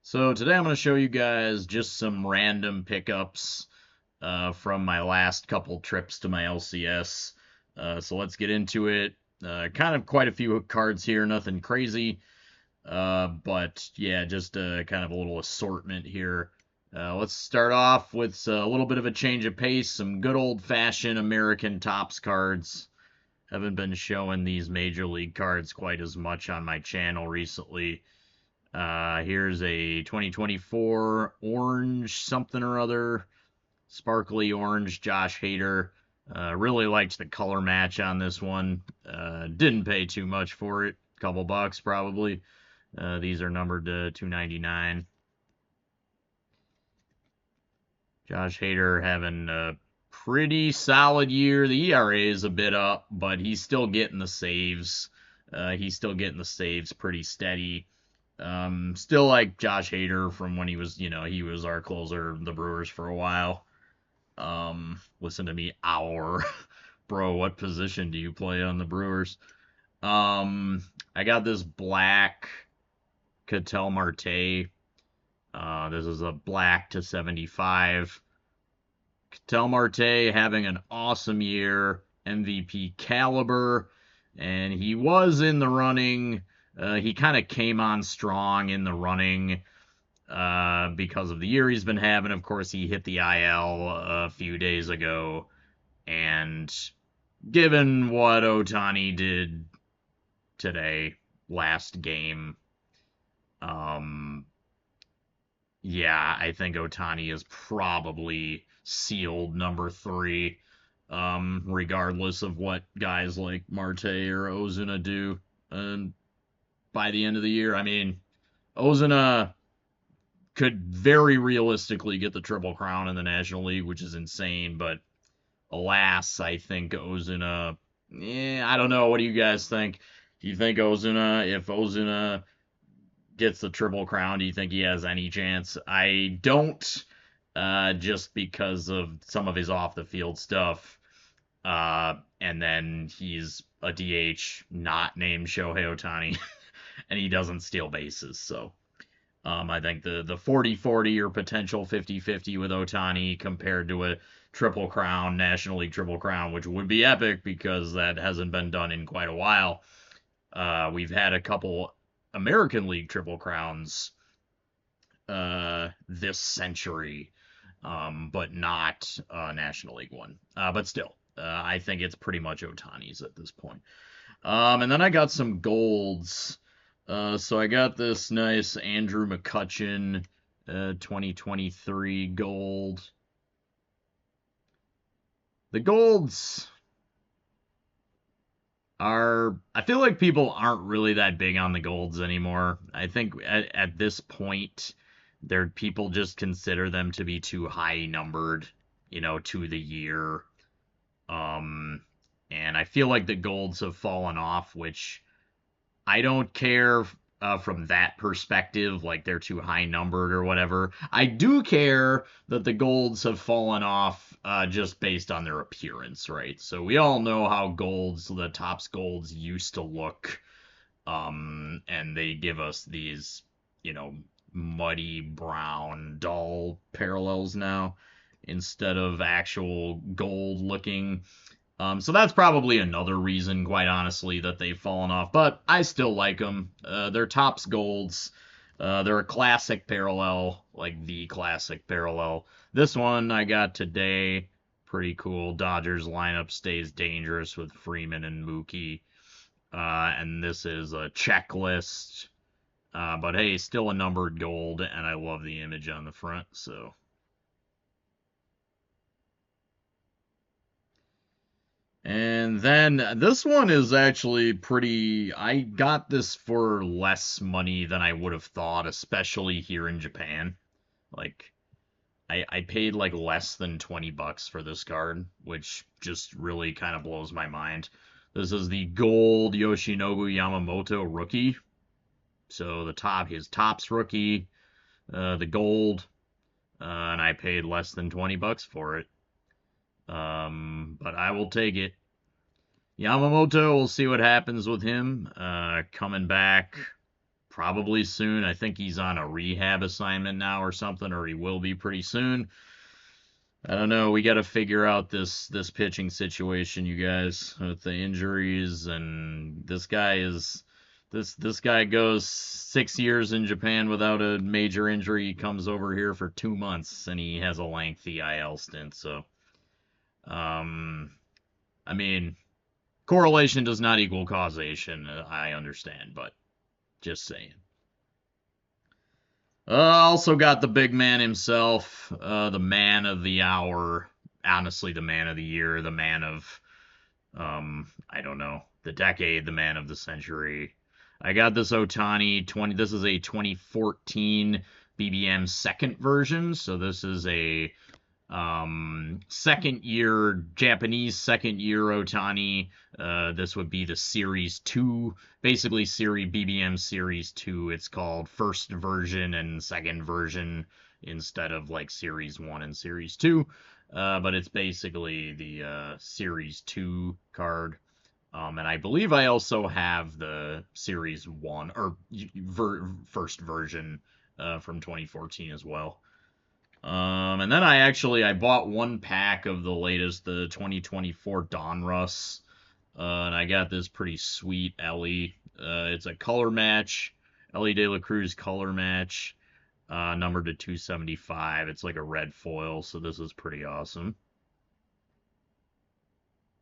So today I'm going to show you guys just some random pickups from my last couple trips to my LCS. So let's get into it. Kind of quite a few cards here, nothing crazy. But yeah, just kind of a little assortment here. Let's start off with a little bit of a change of pace, some good old-fashioned American Topps cards. Haven't been showing these Major League cards quite as much on my channel recently. Here's a 2024 orange something or other, sparkly orange Josh Hader. Really liked the color match on this one. Didn't pay too much for it, couple bucks probably. These are numbered to 299. Josh Hader having a pretty solid year. The ERA is a bit up, but he's still getting the saves. He's still getting the saves pretty steady. Still like Josh Hader from when he was, he was our closer, the Brewers for a while. Listen to me, our bro. What position do you play on the Brewers? I got this black Ketel Marte. This is a black to 75. Ketel Marte having an awesome year, MVP caliber, and he was in the running. He kind of came on strong in the running because of the year he's been having. Of course, he hit the IL a few days ago, and given what Ohtani did today, last game, yeah, I think Ohtani is probably sealed number three, regardless of what guys like Marte or Ozuna do. By the end of the year, I mean, Ozuna could very realistically get the Triple Crown in the National League, which is insane, but alas, I think Ozuna, I don't know. What do you guys think? Do you think if Ozuna gets the Triple Crown, do you think he has any chance? I don't, just because of some of his off the field stuff. And then he's a DH not named Shohei Ohtani, and he doesn't steal bases. So I think the 40-40 or potential 50-50 with Ohtani compared to a Triple Crown, National League Triple Crown, which would be epic because that hasn't been done in quite a while. We've had a couple American League Triple Crowns this century, but not a National League one. But still, I think it's pretty much Ohtani's at this point. And then I got some golds. So I got this nice Andrew McCutchen 2023 gold. The golds I feel like people aren't really that big on the golds anymore. I think at this point, people just consider them to be too high numbered, to the year. And I feel like the golds have fallen off, which I don't care from that perspective, like they're too high numbered or whatever. I do care that the golds have fallen off just based on their appearance, right? So we all know how the Topps golds used to look, and they give us these, muddy brown, dull parallels now instead of actual gold looking. So that's probably another reason, quite honestly, that they've fallen off. But I still like them. They're Topps golds. They're a classic parallel, like the classic parallel. This one I got today. Pretty cool. Dodgers lineup stays dangerous with Freeman and Mookie. And this is a checklist. But hey, still a numbered gold, and I love the image on the front, so. And then this one is actually pretty. I got this for less money than I would have thought, especially here in Japan. Like, I paid like less than 20 bucks for this card, which just really kind of blows my mind. This is the gold Yoshinobu Yamamoto rookie. So his Topps rookie, the gold, and I paid less than 20 bucks for it. But I will take it. Yamamoto, we'll see what happens with him. Coming back probably soon. I think he's on a rehab assignment now or something, or he will be pretty soon. I don't know. We got to figure out this pitching situation, you guys, with the injuries, and this guy goes 6 years in Japan without a major injury. He comes over here for 2 months, and he has a lengthy IL stint. So, um, I mean, correlation does not equal causation. I understand, but just saying. Also got the big man himself, the man of the hour, honestly, the man of the year, the man of, I don't know, the decade, the man of the century. I got this Otani 20. This is a 2014 BBM second version, so this is a second year Japanese second year Otani. This would be the Series 2, basically Series BBM Series 2. It's called first version and second version instead of like Series 1 and Series 2. But it's basically the Series 2 card. And I believe I also have the Series 1 or first version from 2014 as well. And then I bought one pack of the latest, the 2024 Donruss, and I got this pretty sweet Ellie. It's a color match, Ellie De La Cruz color match, numbered to 275. It's like a red foil, so this is pretty awesome.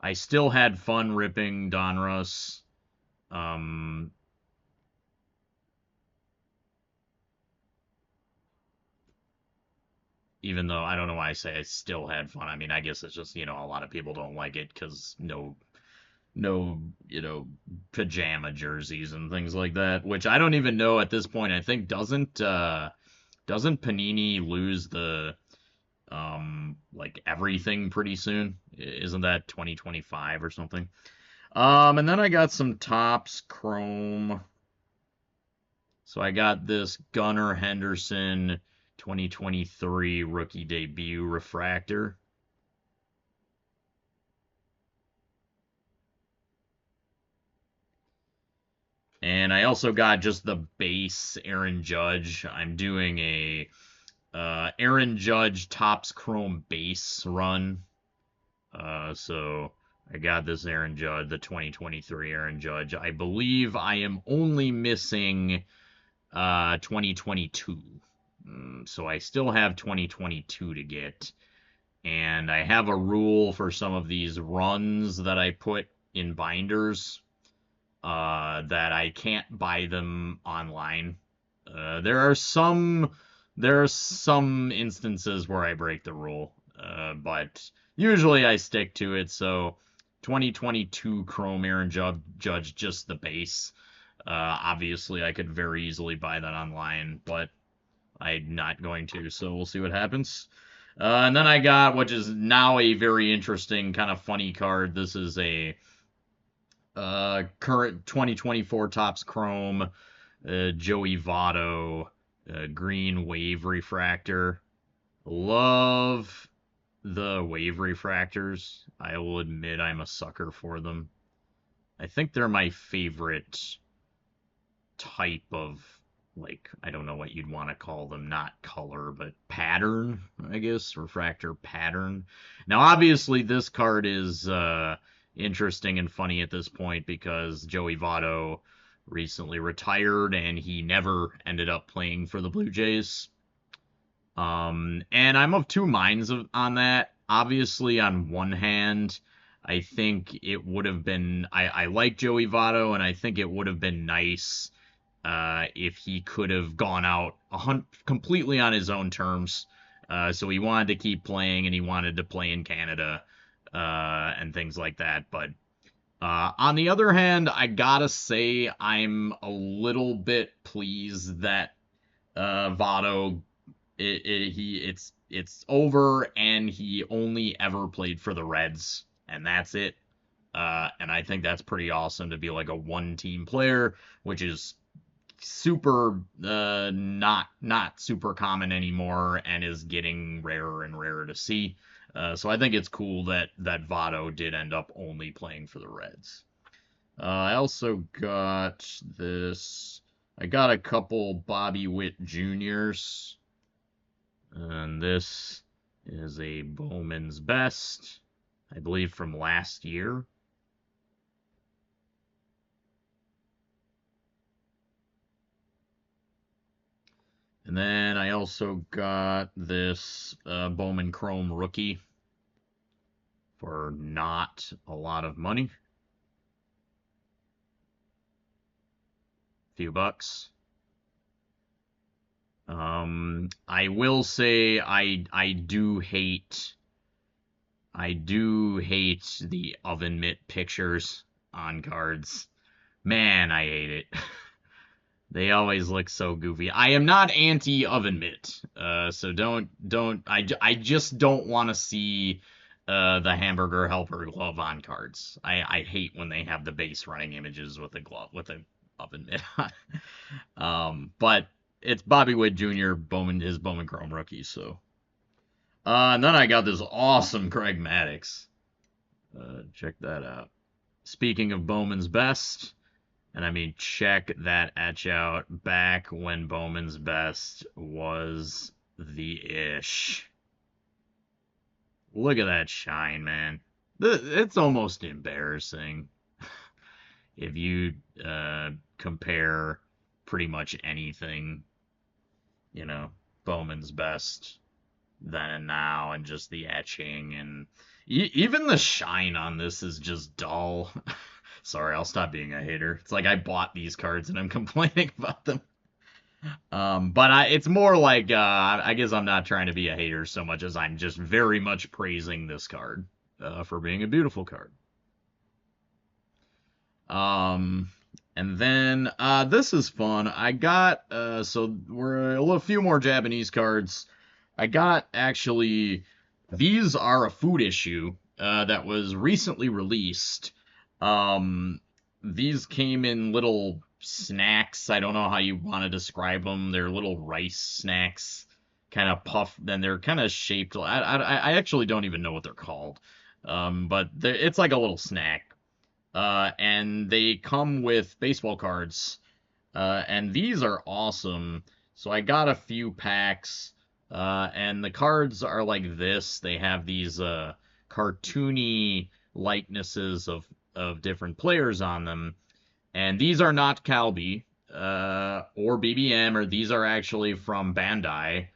I still had fun ripping Donruss. Um, Even though I don't know why I say I still had fun. I mean, I guess it's just, a lot of people don't like it because no, pajama jerseys and things like that, which I don't even know at this point. I think doesn't Panini lose the like everything pretty soon? Isn't that 2025 or something? And then I got some Topps Chrome. So I got this Gunnar Henderson 2023 rookie debut refractor. And I also got just the base Aaron Judge. I'm doing a Aaron Judge Topps Chrome base run. So I got this Aaron Judge, the 2023 Aaron Judge. I believe I am only missing 2022. So I still have 2022 to get. And I have a rule for some of these runs that I put in binders that I can't buy them online. There are some instances where I break the rule, but usually I stick to it. So 2022 Chrome Aaron Judge, just the base. Obviously, I could very easily buy that online, but I'm not going to, so we'll see what happens. And then I got, which is now a very interesting, kind of funny card. This is a current 2024 Topps Chrome Joey Votto green wave refractor. Love the wave refractors. I will admit I'm a sucker for them. I think they're my favorite type of, like, I don't know what you'd want to call them, not color, but pattern, I guess, refractor pattern. Now, obviously, this card is interesting and funny at this point because Joey Votto recently retired and he never ended up playing for the Blue Jays. And I'm of two minds on that. Obviously, on one hand, I think it would have been, I like Joey Votto, and I think it would have been nice if he could have gone out completely on his own terms. So he wanted to keep playing, and he wanted to play in Canada and things like that. But on the other hand, I gotta say I'm a little bit pleased that Votto it's over, and he only ever played for the Reds, and that's it. And I think that's pretty awesome to be like a one-team player, which is super not super common anymore and is getting rarer and rarer to see. So I think it's cool that Votto did end up only playing for the Reds. I also got this. I got a couple Bobby Witt Juniors, and this is a Bowman's Best, I believe from last year. And then I also got this Bowman Chrome Rookie for not a lot of money. Few bucks. I will say I do hate the oven mitt pictures on cards. Man, I hate it. They always look so goofy. I am not anti oven mitt, so I just don't want to see the hamburger helper glove on cards. I hate when they have the base running images with a glove with a oven mitt on. But it's Bobby Witt Jr. his Bowman Chrome rookie. So, and then I got this awesome Craig Maddox. Check that out. Speaking of Bowman's Best, and I mean check that etch out back when Bowman's Best was the ish. Look at that shine, man. It's almost embarrassing if you compare pretty much anything, Bowman's Best then and now, and just the etching, and even the shine on this is just dull. Sorry, I'll stop being a hater. It's like I bought these cards and I'm complaining about them. But it's more like I guess I'm not trying to be a hater so much as I'm just very much praising this card for being a beautiful card. And then this is fun. I got so we're a few more Japanese cards. I got actually these are a food issue that was recently released. These came in little snacks. I don't know how you want to describe them. They're little rice snacks, kind of puffed. Then they're kind of shaped. I actually don't even know what they're called. But it's like a little snack. And they come with baseball cards. And these are awesome. So I got a few packs. And the cards are like this. They have these cartoony likenesses of different players on them. And these are not Calbee or BBM, or these are actually from Bandai.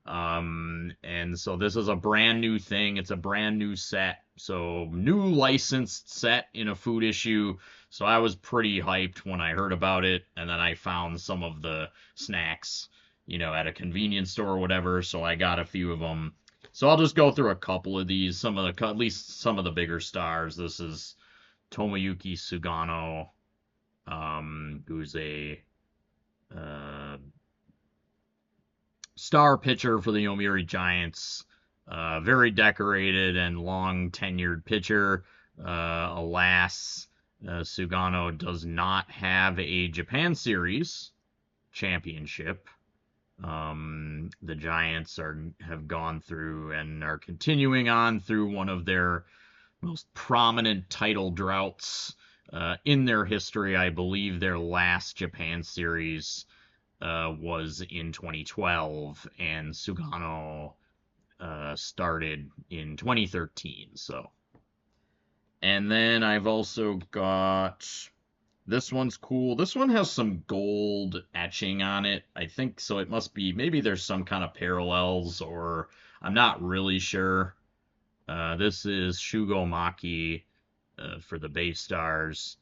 And so this is a brand new thing. It's a brand new set. So new licensed set in a food issue. So I was pretty hyped when I heard about it. And then I found some of the snacks, at a convenience store or whatever. So I got a few of them. So I'll just go through a couple of these. At least some of the bigger stars. This is Tomoyuki Sugano, who's a star pitcher for the Yomiuri Giants. Very decorated and long tenured pitcher. Alas, Sugano does not have a Japan Series championship. The Giants have gone through and are continuing on through one of their most prominent title droughts in their history. I believe their last Japan Series was in 2012, and Sugano started in 2013. So, and then I've also got this one's cool. This one has some gold etching on it. I think so. It must be, maybe there's some kind of parallels, or I'm not really sure. This is Shugo Maki for the Bay Stars,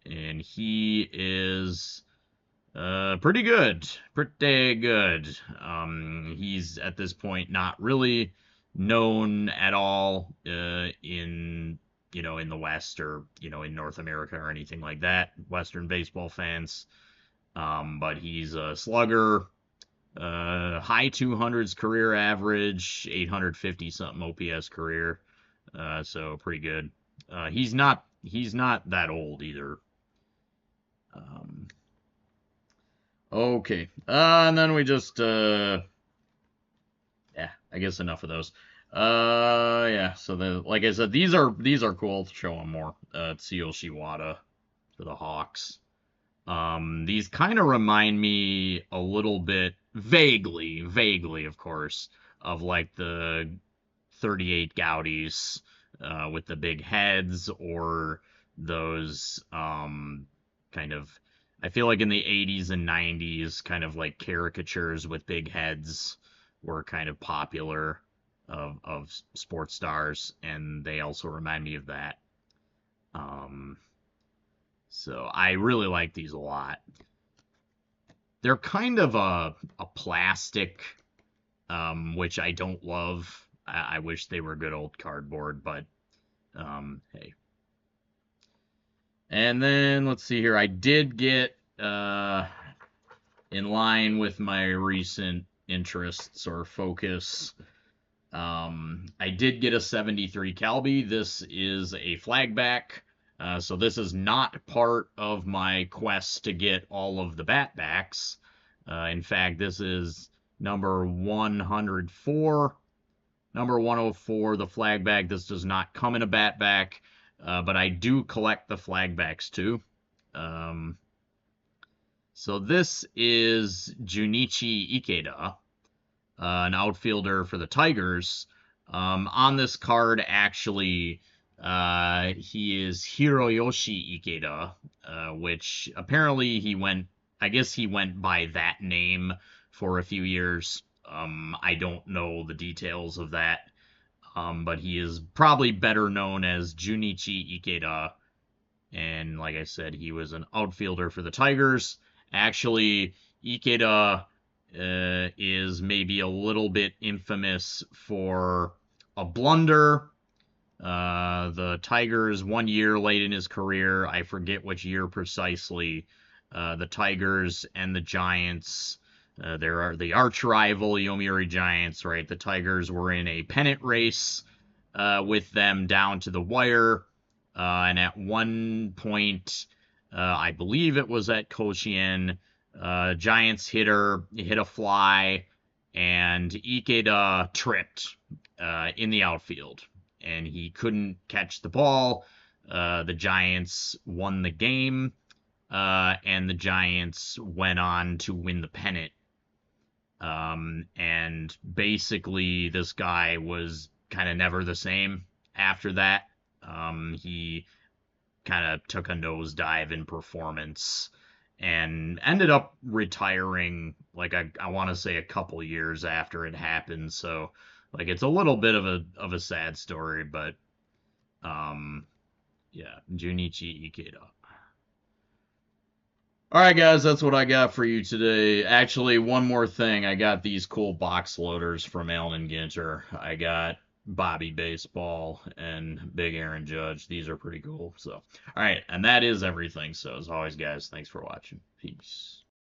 and he is pretty good. Pretty good. He's at this point not really known at all in the West, or in North America or anything like that, Western baseball fans. But he's a slugger, high 200s career average, 850 something OPS career. So pretty good. He's not that old either. Okay. And then we just yeah, I guess enough of those. Yeah, so like I said, these are cool. I'll show them more. It's Seo Shiwada for the Hawks. These kind of remind me a little bit, vaguely, of course, of like the 38 Gaudis with the big heads, or those kind of, I feel like in the 80s and 90s, kind of like caricatures with big heads were kind of popular of sports stars, and they also remind me of that. Um, so I really like these a lot. They're kind of a plastic, which I don't love. I wish they were good old cardboard, but hey. And then let's see here. I did get in line with my recent interests or focus. I did get a 73 Calby. This is a flagback. So this is not part of my quest to get all of the batbacks. In fact, this is number 104. Number 104, the flagback. This does not come in a batback, but I do collect the flagbacks too. Um, so this is Junichi Ikeda, an outfielder for the Tigers. On this card, actually, he is Hiroyoshi Ikeda, which apparently I guess he went by that name for a few years. I don't know the details of that, but he is probably better known as Junichi Ikeda. And like I said, he was an outfielder for the Tigers. Actually, Ikeda is maybe a little bit infamous for a blunder. The Tigers, 1 year late in his career, I forget which year precisely, the Tigers and the Giants, there are the arch rival Yomiuri Giants, right? The Tigers were in a pennant race with them down to the wire. And at one point, I believe it was at Koshien, Giants hitter hit a fly, and Ikeda tripped in the outfield, and he couldn't catch the ball. The Giants won the game, and the Giants went on to win the pennant. And basically, this guy was kind of never the same after that. He kind of took a nosedive in performance and ended up retiring, like I want to say a couple years after it happened. So like it's a little bit of a sad story, but um yeah, Junichi Ikeda. All right, guys, that's what I got for you today. Actually, one more thing. I got these cool box loaders from Allen and Ginter. I got Bobby Baseball and Big Aaron Judge. These are pretty cool. So, all right, and that is everything. So, as always, guys, thanks for watching. Peace.